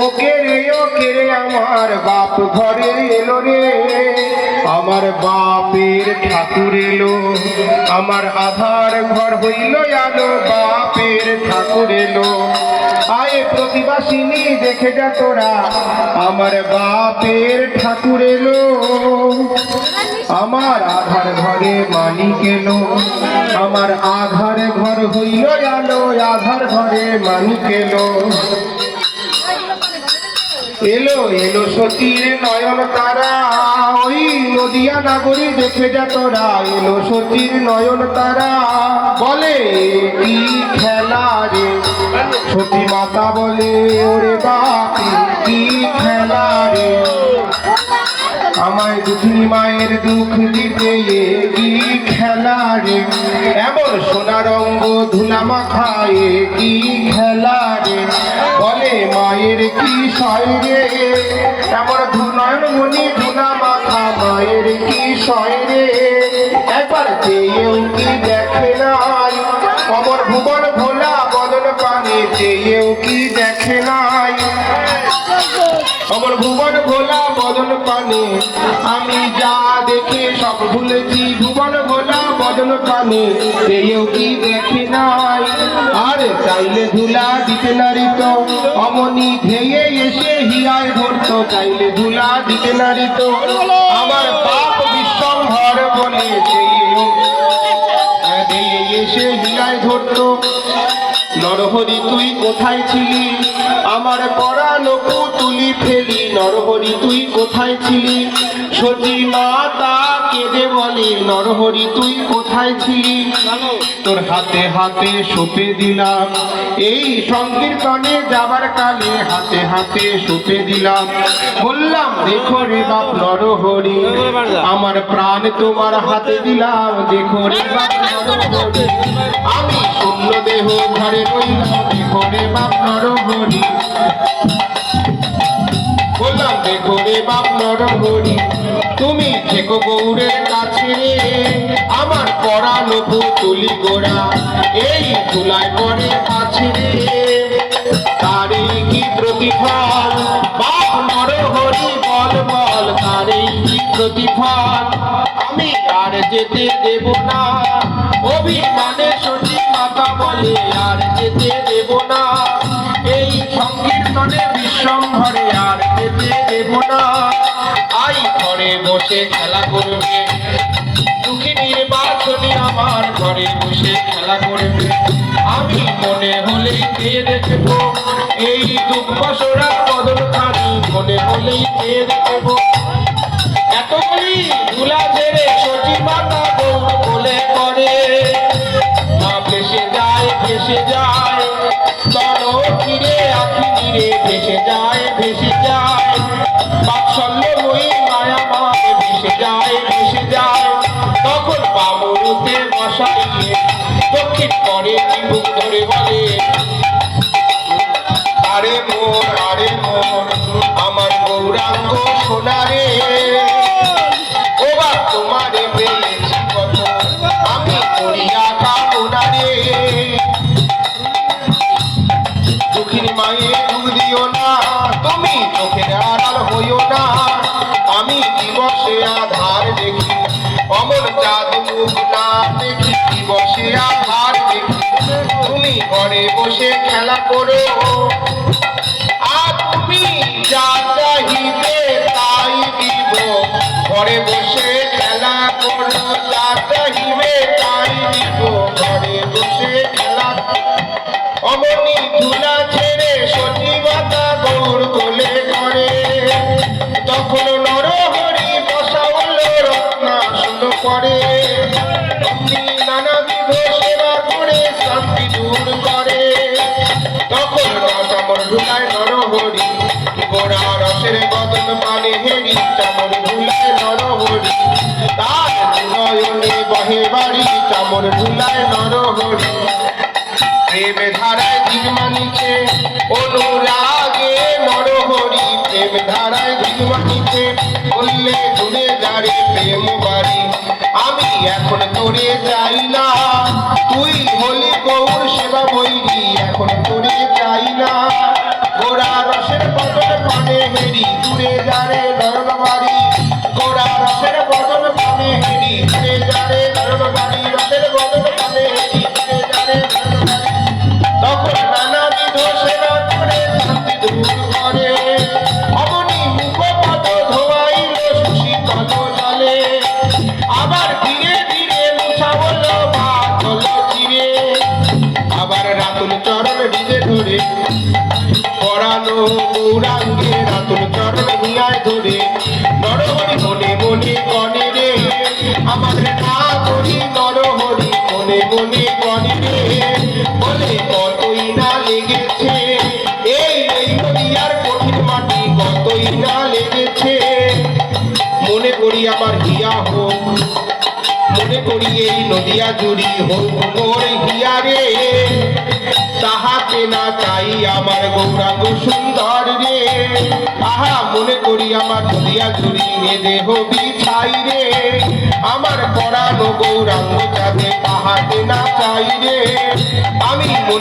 ওকে রে আমার বাপ ঘরে এলো রে, আমার বাপের ঠাকুর এলো, আমার আধার ঘর হইল আলো, বাপের ঠাকুর এলো। আয়ে প্রতিবাসিনী দেখে যা তোরা, আমার বাপের ঠাকুর এলো, আমার আধার ঘরে মালিক এলো, আমার আধার ঘর হইল আলো, আধার ঘরে মালিক এলো। এলো এলো সতীর নয়ন তারা, ওই নদিয়া নাগরী দেখে যা তোরা, এলো সতীর নয়ন তারা। বলে কি খেলা রে, সতী মাতা বলে ওরে বাপি কি খেলা রে, আমায় দুঃখিনী মায়ের দুঃখ দিতে কি খেলা রে, এমন সোনার অঙ্গ ধুলা মাখায় কি খেলা রে। বলে মায়ের কি সয় রে, এমন নয়নমণি ধুলা মাখা মায়ের কি সয় রে, একবার চেয়েও কি দেখে নাই, অমর ভুবন ভোলা বদন পানে চেয়েও কি দেখে নাই, অমর ভুবন ভোলা বদন পানে আমি যা দেখে সব ভুলেছি, ভুবন ভোলা বদন পানে চেয়েও কি দেখে নাই। আর চাইলে ধুলা দিতে নারী তো অমনি ধেয়ে এসে হিয়ায় ধরতো, চাইলে ধুলা দিতে নারী তো আমার বাপ বিশ্বম্ভর বলে চেয়েও ধেয়ে এসে হিয়ায় ধরতো। নরহরি তুই কোথায় ছিলি, আমার পরানো পুতুলি ফেলি, নরহরি তুই কোথায় ছিলি, সতী মাতা কেঁদে বলে নরহরি তুই কোথায় ছিলি, তোর হাতে হাতে সঁপে দিলাম, এই সংকীর্তনে যাবার কালে হাতে হাতে সঁপে দিলাম। বললাম দেখো রে বাপ নরহরি, আমার প্রাণ তোমার হাতে দিলাম, দেখো রে বাপ নরহরি, আমি শূন্য দেহ ঘরে রইলাম, দেখো রে বাপ নরহরি। বললাম দেখো রে বাপ নরহরি, তুমি থেকো গৌরের কাছে রে, আমার পরানো পুতুলি গোড়া এই ধুলায় পড়ে আছে রে, তারে কি প্রতিফল বাপ নরহরি বল বল, তারে কি প্রতিফল, আমি আর যেতে দেব না, অভিমানে সতী মাতা বলে আর যেতে দেব না, এই সংকীর্তনে বিশ্বম্ভরে আর যেতে দেব না। আই ঘরে বসে খেলা করবে, দুঃখিনীর বাছনি আমার ঘরে বসে খেলা করবে, আমি মনে হলেই পেয়ে দেখবো, এই দুঃখ সোরা বদল খানি মনে হলেই পেয়ে দেখবো। এতগুলি ধুলা ঝেড়ে সতী মাতা গৌর বলে করে, মা ভেসে যায় ভেসে যায়, তর ফিরে আখি নিরে ভেসে যায় ভেসে যায়, বাৎসল্যময়ী মায়া মায়ে ভেসে যায় ভেসে যায়। তখন বামরুতে বসাইয়ে দক্ষিণ করে চিবুক ধরে বলে, আরে মোর আমার গৌরাঙ্গ সোনারে, ওবার তোমারে পেয়েছি কত আমি করিয়া কামনা রে, দুঃখিনী মায়ে দুঃখ দিও না, তুমি চোখের আড়াল হইও না, আমি দিবসে আধার দেখি, অমর চাঁদ মুখ না দেখি, দিবসে আধার দেখি, তুমি ঘরে বসে খেলা করো, আর তুমি যা চাহিবে তাই দিব, ঘরে বসে খেলা করো, যা চাহিবে তাই দিব, ঘরে বসে খেলা। অমনি ধুলা ছেড়ে সতী মাতা গৌর কোলে করে, তখন নরহরি বসা হলো রত্নাসন করে, নানাবিধ সেবা করে শান্তি দূর করে। তখন চামর ধুলায় নরহরি, গোড়া রসের বদন পানে হেরি, চামর ধুলায় নরহরি, তার নয়নে বহে বাড়ি, চামর ধুলায় নরহরি, প্রেম ধারায় দিগমানিছে অনুরাগে নরহরি, প্রেম ধারায় দিগমানিছে বললে ঘুরে যারে প্রেম বাড়ি, আমি এখন তোরে যাই না, তুই হলি গৌর সেবা বৈরি, এখন তোরে যাই না, গোড়া রসের পানে হেরি দূরে যারে নয়ন বাড়ি গোড়া রসের বদন পানে হেরি দূরে যারে নয়ন বাড়ি রসের বদন পানে হেরি দূরে যারে নয়ন বাড়ি তখন নানাবিধ সেবা করে শান্তি দূর করে অমনি মুখপদ ধোয়াইল সুশীতল জলে আবার ধীরে ধীরে মুছা হলো ভাত হলো চিরে আবার রাতুল চরণ ভিজে ধরে পরানো গৌরাঙ্গে রাতুল চরণ হিয়ায় ধরে নরহরি মনে মনে গণে রে আমাদের না করি নরহরি মনে মনে গণে রে বলে কতই না লেগেছে এই নদিয়ার কঠিন মাটি কতই না লেগেছে মনে করি আমার হিয়া হোক মনে করি এই নদিয়া জুড়ি হোক মোর হিয়া রে তাহাতে না চাই আমার গৌরাঙ্গ সুন্দর রে আহা মনে করি আমার নদিয়া জুড়ি এ দেহ বিছাই রে আমার পরানো গৌরাঙ্গ যাবে তাহাতে না চাই রে আমি মনে